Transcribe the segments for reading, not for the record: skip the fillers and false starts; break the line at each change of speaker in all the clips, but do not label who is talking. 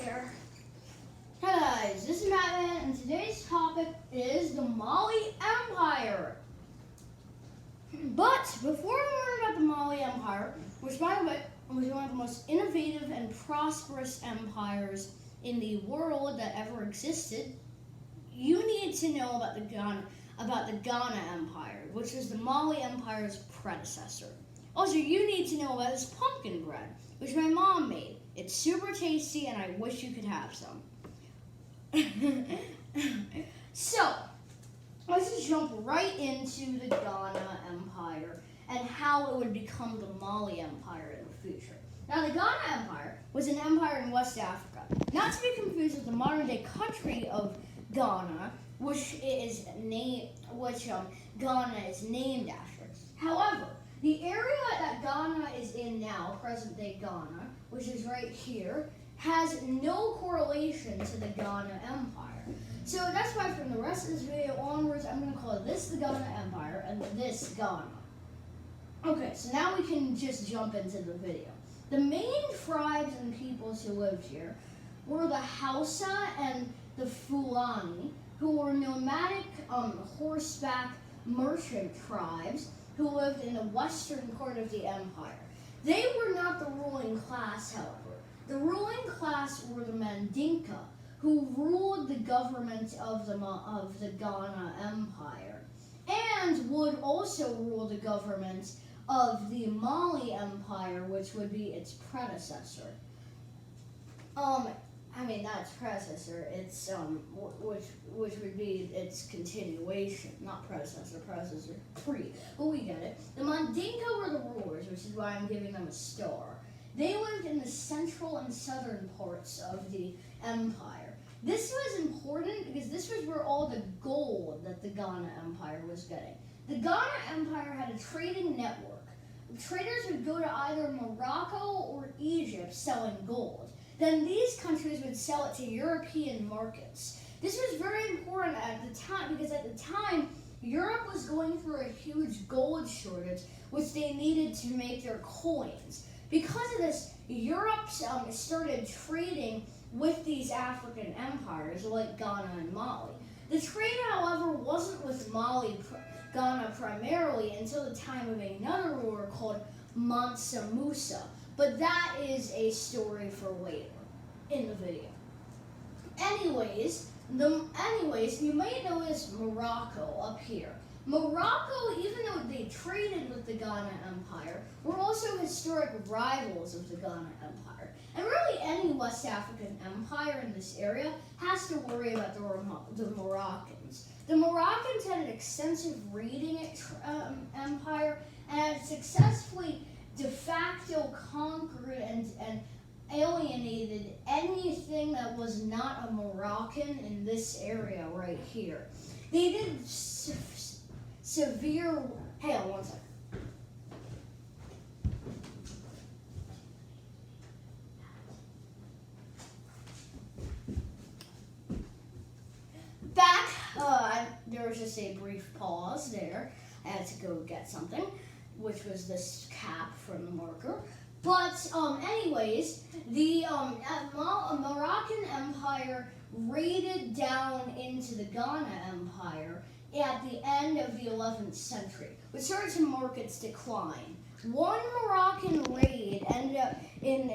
here. Hi guys, this is Matt, and today's topic is the Mali Empire. But before we learn about the Mali Empire, which by the way was one of the most innovative and prosperous empires in the world that ever existed, you need to know about the Ghana Empire, which was the Mali Empire's predecessor. Also, you need to know about this pumpkin bread, which my mom made. It's super tasty, and I wish you could have some. So, let's just jump right into the Ghana Empire and how it would become the Mali Empire in the future. Now, the Ghana Empire was an empire in West Africa, not to be confused with the modern-day country of Ghana, which Ghana is named after. However, the area that Ghana is in now, present-day Ghana, which is right here, has no correlation to the Ghana Empire. So that's why from the rest of this video onwards, I'm going to call this the Ghana Empire and this Ghana. Okay, so now we can just jump into the video. The main tribes and peoples who lived here were the Hausa and the Fulani, who were nomadic horseback merchant tribes who lived in the western part of the empire. They were not the ruling class, however. The ruling class were the Mondinka, who ruled the government of the Ghana Empire, and would also rule the government of the Mali Empire, which would be its predecessor. Not its predecessor. It's which would be its continuation, not predecessor pre. But we get it. The Mondinka were the rulers, which is why I'm giving them a star. They lived in the central and southern parts of the empire. This was important because this was where all the gold that the Ghana Empire was getting. The Ghana Empire had a trading network. Traders would go to either Morocco or Egypt selling gold. Then these countries would sell it to European markets. This was very important at the time because at the time, Europe was going through a huge gold shortage, which they needed to make their coins. Because of this, Europe started trading with these African empires like Ghana and Mali. The trade, however, wasn't with Ghana primarily until the time of another ruler called Musa. But that is a story for later in the video. Anyways, you may notice Morocco up here. Morocco, even though they traded with the Ghana Empire, were also historic rivals of the Ghana Empire. And really any West African empire in this area has to worry about the Moroccans. The Moroccans had an extensive raiding empire and had successfully de facto conquered and alienated anything that was not a Moroccan in this area right here. They did severe. Hang on one second. Back. There was just a brief pause there. I had to go get something, which was this cap from the marker. But anyways, the Moroccan Empire raided down into the Ghana Empire at the end of the 11th century, which started to mark its decline. One Moroccan raid ended up in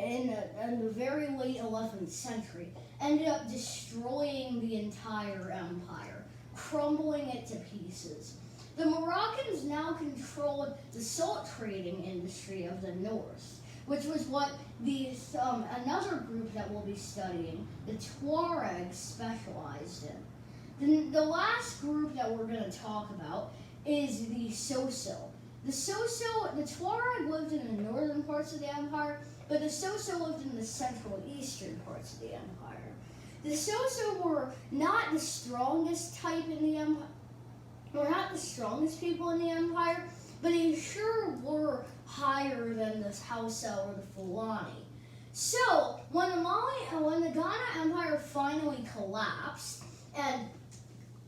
the very late 11th century, ended up destroying the entire empire, crumbling it to pieces. The Moroccans now controlled the salt trading industry of the north, which was what another group that we'll be studying, the Tuaregs, specialized in. The last group that we're going to talk about is the Soso. The Tuareg lived in the northern parts of the empire, but the Soso lived in the central eastern parts of the empire. The Soso were not the strongest type in the empire, were not the strongest people in the empire, but they sure were higher than the Hausa or the Fulani. So, when the Ghana Empire finally collapsed and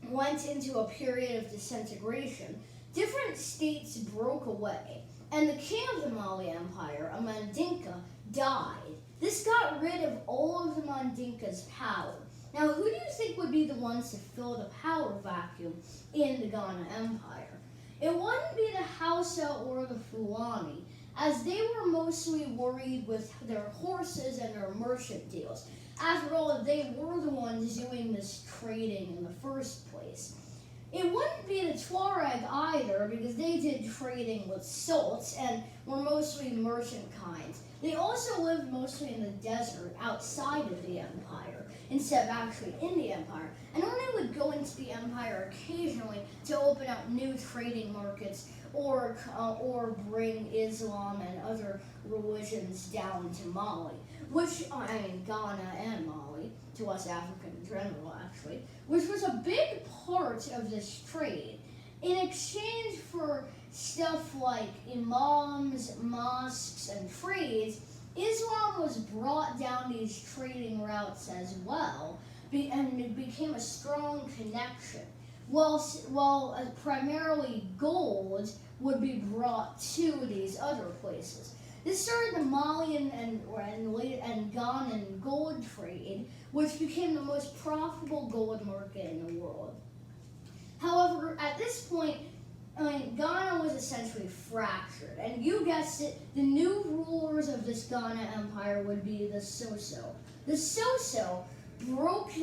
went into a period of disintegration, different states broke away, and the king of the Mali Empire, a Mondinka, died. This got rid of all of the Mondinka's power. Now, who do you think would be the ones to fill the power vacuum in the Ghana Empire? It wouldn't be the Hausa or the Fulani, as they were mostly worried with their horses and their merchant deals. After all, they were the ones doing this trading in the first place. It wouldn't be the Tuareg either, because they did trading with salt and were mostly merchant kinds. They also lived mostly in the desert outside of the empire, instead of actually in the empire, and only would go into the empire occasionally to open up new trading markets or bring Islam and other religions down to Mali, Ghana and Mali, to us African in general actually, which was a big part of this trade. In exchange for stuff like imams, mosques, and trades, Islam was brought down these trading routes as well, and it became a strong connection. While primarily gold would be brought to these other places. This started the Malian and Ghanan gold trade, which became the most profitable gold market in the world. However, at this point, Ghana was essentially fractured, and you guessed it, the new rulers of this Ghana Empire would be the Soso. The Soso broke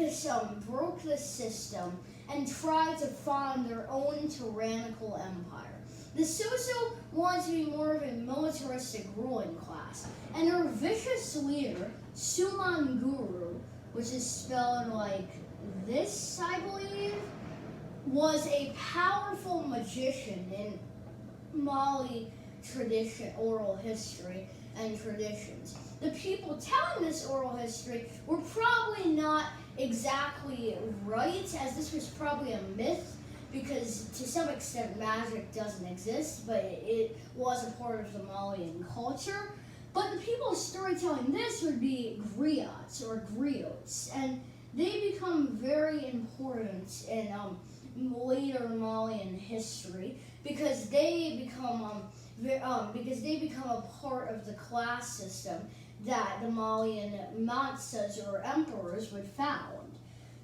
this system and tried to found their own tyrannical empire. The Soso wanted to be more of a militaristic ruling class, and their vicious leader, Sumanguru, which is spelled like this, I believe, was a powerful magician in Mali tradition, oral history, and traditions. The people telling this oral history were probably not exactly right, as this was probably a myth, because to some extent magic doesn't exist, but it was a part of the Malian culture. But the people storytelling this would be griots or griots, and they become very important in later Malian history because they become a part of the class system that the Malian Matsas or emperors would found.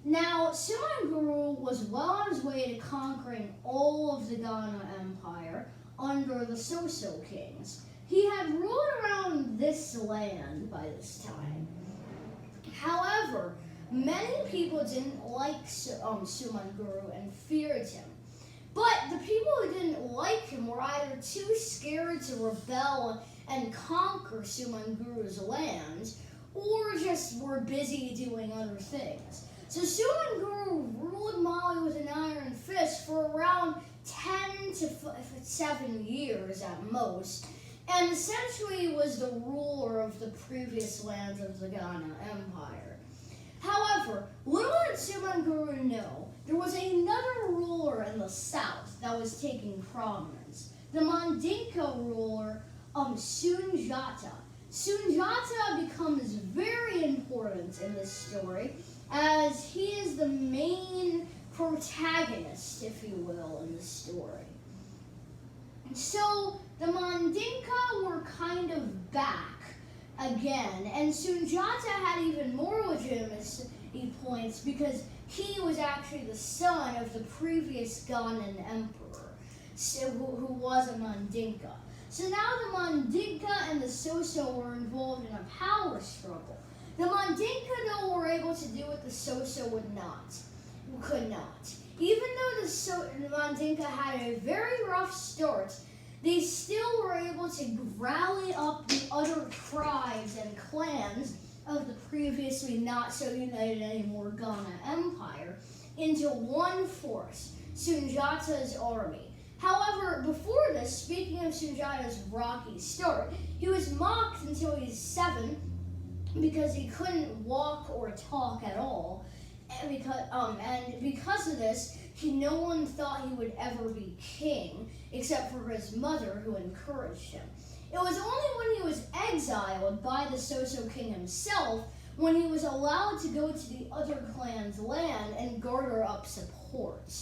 Now, Sumanguru was well on his way to conquering all of the Ghana Empire under the Soso kings. He had ruled around this land by this time. However, many people didn't like Sumanguru and feared him. But the people who didn't like him were either too scared to rebel and conquer Sumanguru's lands, or just were busy doing other things. So Sumanguru ruled Mali with an iron fist for around 10 to 7 years at most, and essentially was the ruler of the previous lands of the Ghana Empire. However, little did Sumanguru know, there was another ruler in the south that was taking prominence, the Mondinka ruler, Sunjata. Sunjata becomes very important in this story, as he is the main protagonist, if you will, in the story. So the Mondinka were kind of back again, and Sunjata had even more legitimacy points because he was actually the son of the previous Ghanan emperor, who was a Mondinka. So now the Mondinka and the Soso were involved in a power struggle. The Mondinka, though, were able to do what the Soso could not. Even though the Mondinka had a very rough start, they still were able to rally up the other tribes and clans of the previously not so united anymore Ghana Empire into one force, Sunjata's army. However, before this, speaking of Sunjata's rocky start, he was mocked until he was 7 because he couldn't walk or talk at all, and because of this, no one thought he would ever be king, except for his mother, who encouraged him. It was only when he was exiled by the Soso king himself when he was allowed to go to the other clan's land and garner up support.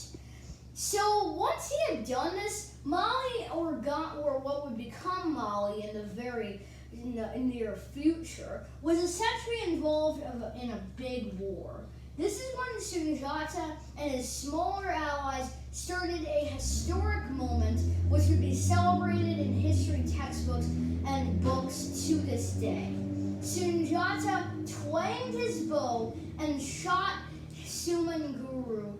So once he had done this, Mali, or what would become Mali in the very near future, was essentially involved in a big war. This is when Sunjata and his smaller allies started a historic moment which would be celebrated in history textbooks and books to this day. Sunjata twanged his bow and shot Sumanguru.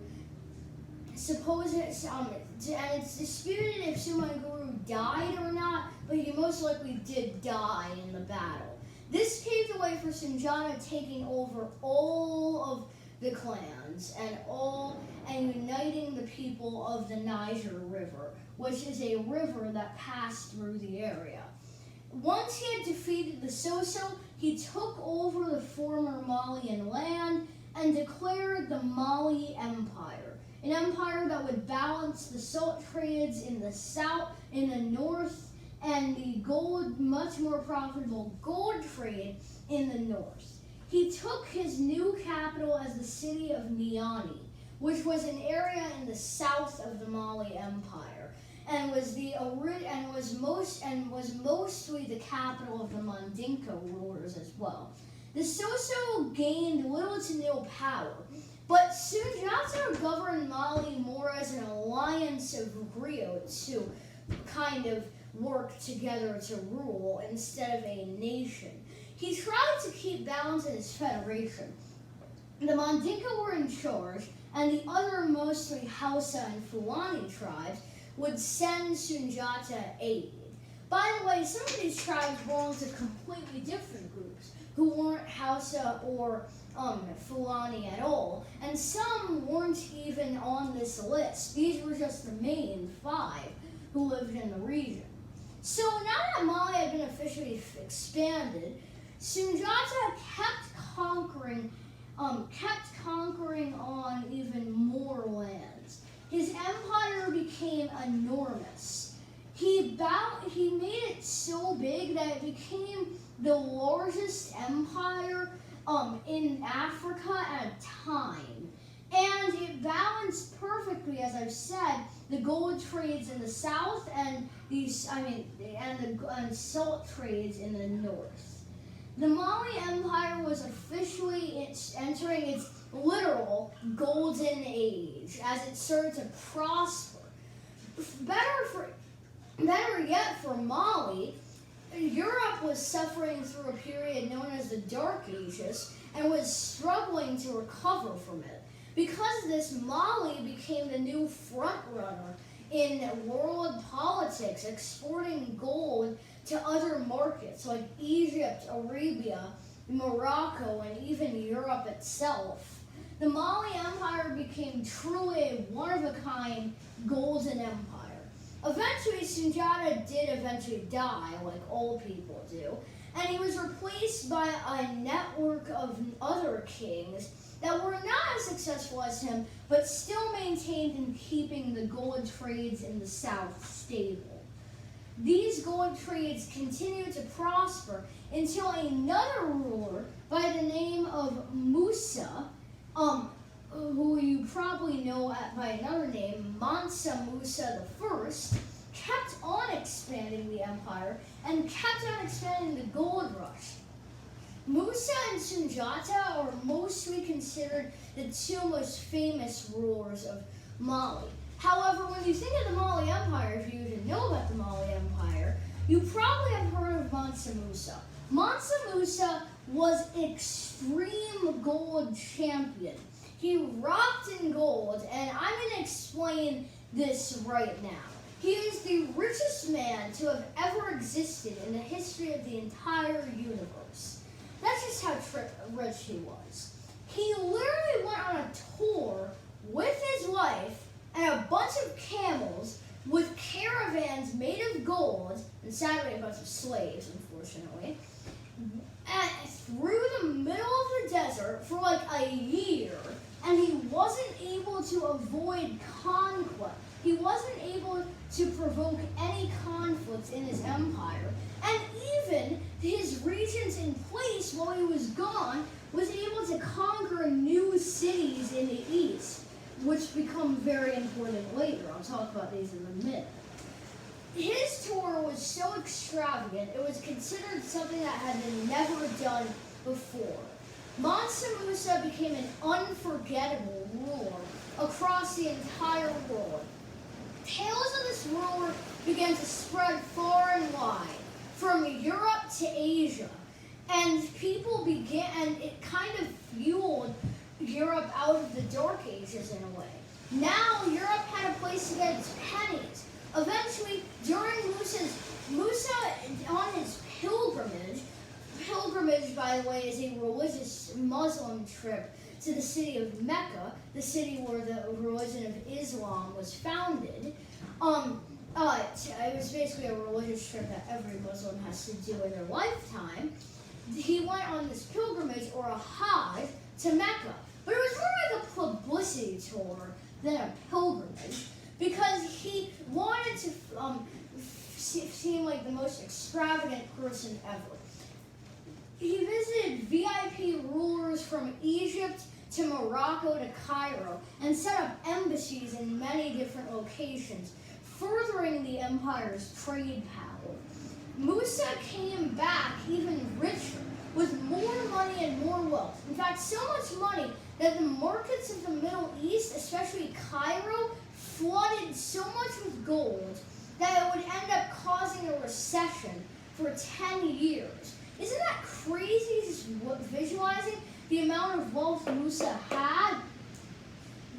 And it's disputed if Sumanguru died or not, but he most likely did die in the battle. This paved the way for Sunjata taking over all of the clans and uniting the people of the Niger River, which is a river that passed through the area. Once he had defeated the Soso, he took over the former Malian land and declared the Mali Empire, an empire that would balance the salt trades in the south, in the north, and the much more profitable gold trade in the north. He took his new capital as the city of Niani, which was an area in the south of the Mali Empire, and was mostly the capital of the Mondinka rulers as well. The Soso gained little to no power, but Sunjata governed Mali more as an alliance of griots who kind of worked together to rule instead of a nation. He tried to keep balance in his federation. The Mondinka were in charge, and the other mostly Hausa and Fulani tribes would send Sunjata aid. By the way, some of these tribes belonged to completely different groups who weren't Hausa or Fulani at all, and some weren't even on this list. These were just the main 5 who lived in the region. So now that Mali had been officially expanded, Sunjata kept conquering on even more lands. His empire became enormous. He made it so big that it became the largest empire in Africa at a time. And it balanced perfectly, as I've said, the gold trades in the south and the salt trades in the north. The Mali Empire was officially entering its literal golden age as it started to prosper. Better yet for Mali, Europe was suffering through a period known as the Dark Ages and was struggling to recover from it. Because of this, Mali became the new frontrunner in world politics, exporting gold to other markets like Egypt, Arabia, Morocco, and even Europe itself. The Mali Empire became truly a one-of-a-kind golden empire. Eventually, Sunjata did die, like all people do, and he was replaced by a network of other kings that were not as successful as him, but still maintained in keeping the gold trades in the south stable. These gold trades continued to prosper until another ruler by the name of Musa, who you probably know by another name, Musa I, kept on expanding the empire and kept on expanding the gold rush. Musa and Sunjata are mostly considered the 2 most famous rulers of Mali. However, when you think of the Mali Empire, if you didn't know about the Mali Empire, you probably have heard of Mansa Musa. Mansa Musa was extreme gold champion. He rocked in gold, and I'm going to explain this right now. He is the richest man to have ever existed in the history of the entire universe. That's just how rich he was. He literally went on a tour with his wife and a bunch of camels with caravans made of gold, and sadly a bunch of slaves, unfortunately, through the middle of the desert for like a year, and he wasn't able to avoid conflict. He wasn't able to provoke any conflicts in his empire, and even his regents in place while he was gone was able to conquer new cities in the east, which become very important later. I'll talk about these in a minute. his tour was so extravagant, it was considered something that had been never done before. Mansa Musa became an unforgettable ruler across the entire world. Tales of this ruler began to spread far and wide, from Europe to Asia, and it kind of fueled Europe out of the Dark Ages in a way. Now Europe had a place to get its pennies. Eventually, during Musa on his pilgrimage, by the way, is a religious Muslim trip to the city of Mecca, the city where the religion of Islam was founded. It was basically a religious trip that every Muslim has to do in their lifetime. He went on this pilgrimage, or a Hajj, to Mecca. But it was more like a publicity tour than a pilgrimage, because he wanted to seem like the most extravagant person ever. He visited VIP rulers from Egypt to Morocco to Cairo and set up embassies in many different locations, furthering the empire's trade power. Musa came back even richer, with more money and more wealth. In fact, so much money that the markets of the Middle East, especially Cairo, flooded so much with gold that it would end up causing a recession for 10 years. Isn't that crazy, just visualizing the amount of wealth Musa had?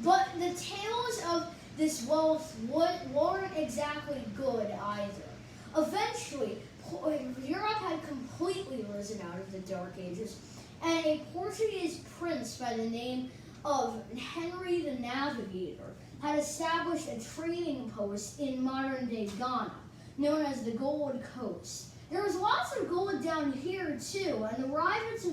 But the tales of this wealth weren't exactly good either. Eventually, Europe had completely risen out of the Dark Ages, and a Portuguese prince by the name of Henry the Navigator had established a trading post in modern-day Ghana, known as the Gold Coast. There was lots of gold down here too, and the markets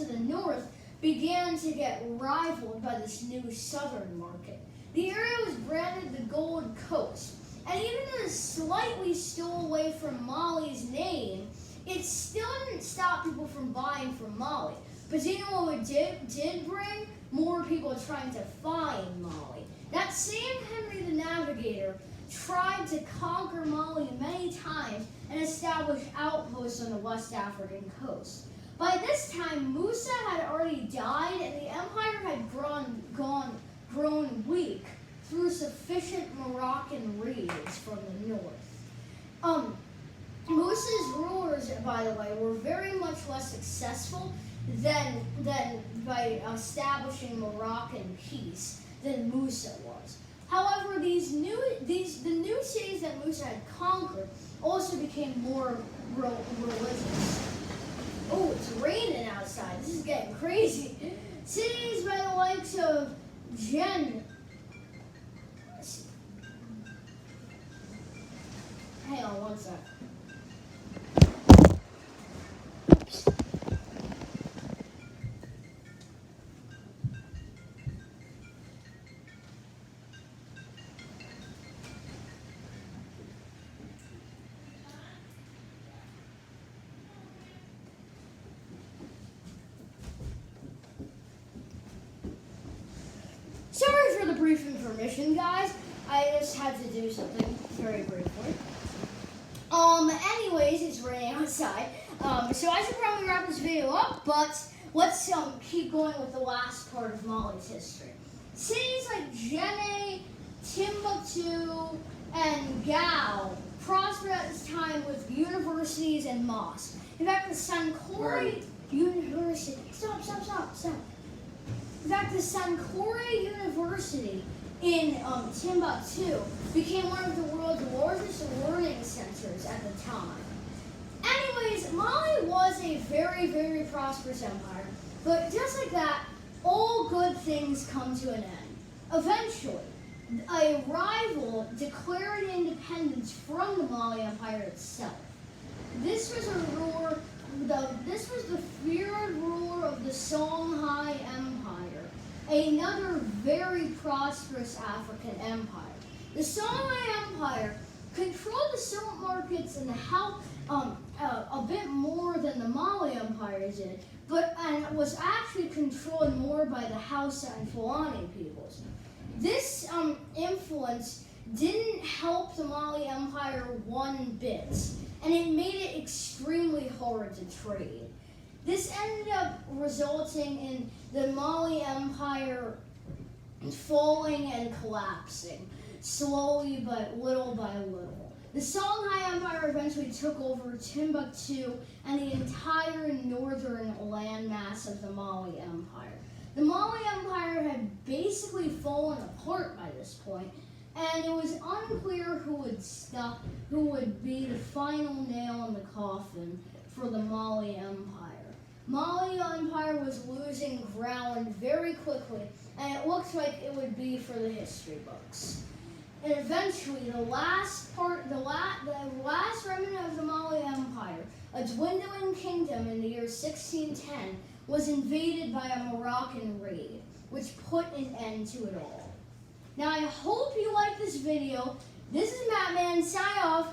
of the north began to get rivaled by this new southern market. The area was branded the Gold Coast, and even though it slightly stole away from Mali's name, it still didn't stop people from buying from Mali. But you know what it did bring? More people trying to find Mali. That same Henry the Navigator tried to conquer Mali many times and establish outposts on the West African coast. By this time, Musa had already died, and the empire had grown weak through sufficient Moroccan raids from the north. Musa's rulers, by the way, were very much less successful than by establishing Moroccan peace than Musa was. However, the new cities that Musa had conquered also became more religious. Oh, it's raining outside. This is getting crazy. Cities by the likes of Hang on one sec. Sorry for the brief intermission, guys. I just had to do something very briefly. Anyways, it's raining outside. So I should probably wrap this video up, but let's keep going with the last part of Mali's history. Cities like Djenné, Timbuktu, and Gao prospered at this time with universities and mosques. In fact, the Sankore University. Stop. In fact, the Sankore University in Timbuktu became one of the world's largest learning centers at the time. Anyways, Mali was a very, very prosperous empire, but just like that, all good things come to an end. Eventually, a rival declared independence from the Mali Empire itself. This was the feared ruler of the Songhai Empire, another very prosperous African empire. The Songhai Empire controlled the silk markets and a bit more than the Mali Empire did, and was actually controlled more by the Hausa and Fulani peoples. This influence didn't help the Mali Empire one bit, and it made it extremely hard to trade. This ended up resulting in the Mali Empire falling and collapsing, slowly but little by little. The Songhai Empire eventually took over Timbuktu and the entire northern landmass of the Mali Empire. The Mali Empire had basically fallen apart by this point, and it was unclear who would be the final nail in the coffin for the Mali Empire. Mali Empire was losing ground very quickly, and it looked like it would be for the history books. And eventually, the last remnant of the Mali Empire, a dwindling kingdom in the year 1610, was invaded by a Moroccan raid, which put an end to it all. Now, I hope you like this video. This is Mattman, sign off.